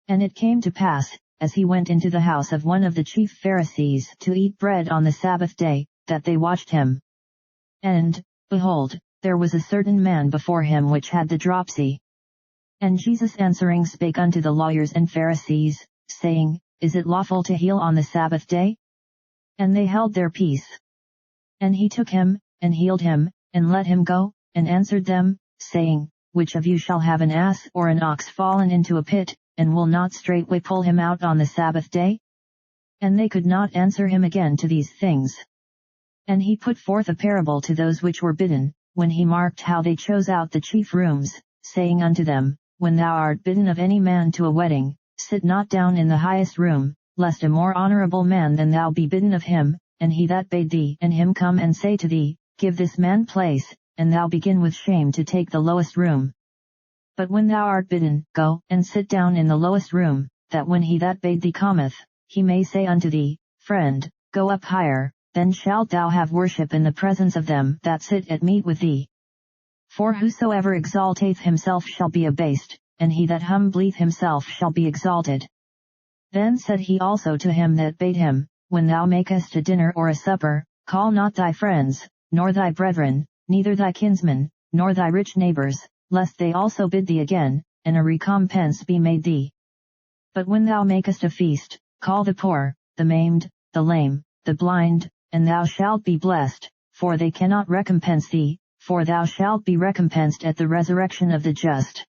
And it came to pass, as he went into the house of one of the chief Pharisees to eat bread on the Sabbath day, that they watched him. And, behold, there was a certain man before him which had the dropsy. And Jesus answering spake unto the lawyers and Pharisees, saying, Is it lawful to heal on the Sabbath day? And they held their peace. And he took him, and healed him, and let him go, and answered them, saying, Which of you shall have an ass or an ox fallen into a pit, and will not straightway pull him out on the Sabbath day? And they could not answer him again to these things. And he put forth a parable to those which were bidden, when he marked how they chose out the chief rooms, saying unto them, When thou art bidden of any man to a wedding, sit not down in the highest room, lest a more honorable man than thou be bidden of him, and he that bade thee and him come and say to thee, Give this man place, and thou begin with shame to take the lowest room. But when thou art bidden, go and sit down in the lowest room, that when he that bade thee cometh, he may say unto thee, Friend, go up higher, then shalt thou have worship in the presence of them that sit at meat with thee. For whosoever exalteth himself shall be abased, and he that humbleth himself shall be exalted. Then said he also to him that bade him, When thou makest a dinner or a supper, call not thy friends, nor thy brethren, neither thy kinsmen, nor thy rich neighbors, lest they also bid thee again, and a recompense be made thee. But when thou makest a feast, call the poor, the maimed, the lame, the blind, and thou shalt be blessed, for they cannot recompense thee, for thou shalt be recompensed at the resurrection of the just.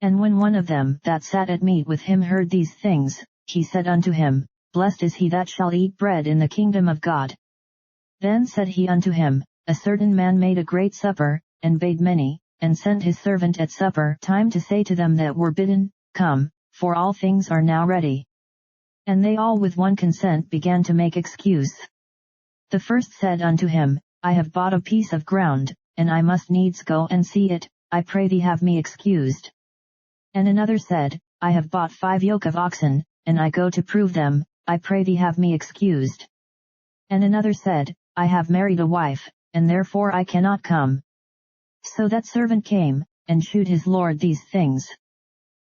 And when one of them that sat at meat with him heard these things, he said unto him, Blessed is he that shall eat bread in the kingdom of God. Then said he unto him, A certain man made a great supper, and bade many, and sent his servant at supper time to say to them that were bidden, Come, for all things are now ready. And they all with one consent began to make excuse. The first said unto him, I have bought a piece of ground, and I must needs go and see it, I pray thee have me excused. And another said, I have bought 5 yoke of oxen, and I go to prove them, I pray thee have me excused. And another said, I have married a wife, and therefore I cannot come. So that servant came, and shewed his lord these things.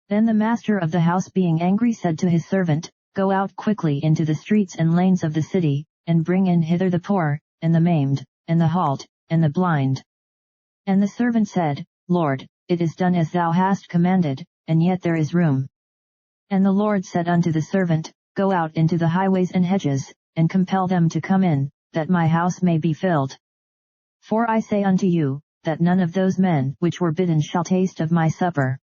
Then the master of the house being angry said to his servant, Go out quickly into the streets and lanes of the city, and bring in hither the poor, and the maimed, and the halt, and the blind. And the servant said, Lord, it is done as thou hast commanded, and yet there is room. And the Lord said unto the servant, Go out into the highways and hedges, and compel them to come in, that my house may be filled. For I say unto you, that none of those men which were bidden shall taste of my supper.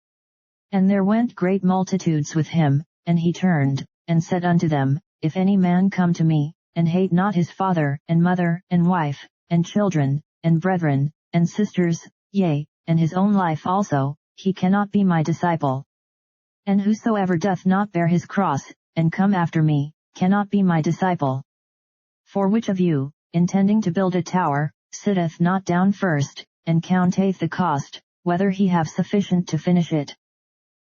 And there went great multitudes with him, and he turned, and said unto them, If any man come to me, and hate not his father, and mother, and wife, and children, and brethren, and sisters, yea, and his own life also, he cannot be my disciple. And whosoever doth not bear his cross, and come after me, cannot be my disciple. For which of you, intending to build a tower, sitteth not down first, and counteth the cost, whether he have sufficient to finish it?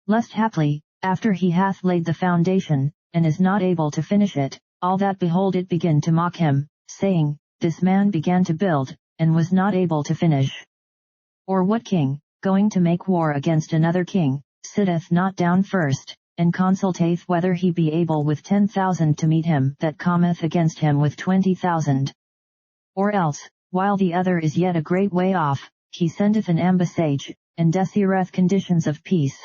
Lest haply, after he hath laid the foundation, and is not able to finish it, all that behold it begin to mock him, saying, This man began to build, and was not able to finish. Or what king, going to make war against another king, sitteth not down first, and consulteth whether he be able with 10,000 to meet him that cometh against him with 20,000? Or else, while the other is yet a great way off, he sendeth an ambassage, and desireth conditions of peace.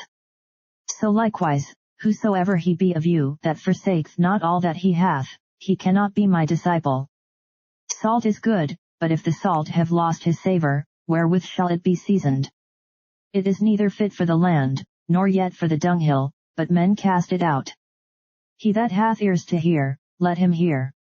So likewise, whosoever he be of you that forsaketh not all that he hath, he cannot be my disciple. Salt is good, but if the salt have lost his savor, wherewith shall it be seasoned? It is neither fit for the land, nor yet for the dunghill, but men cast it out. He that hath ears to hear, let him hear.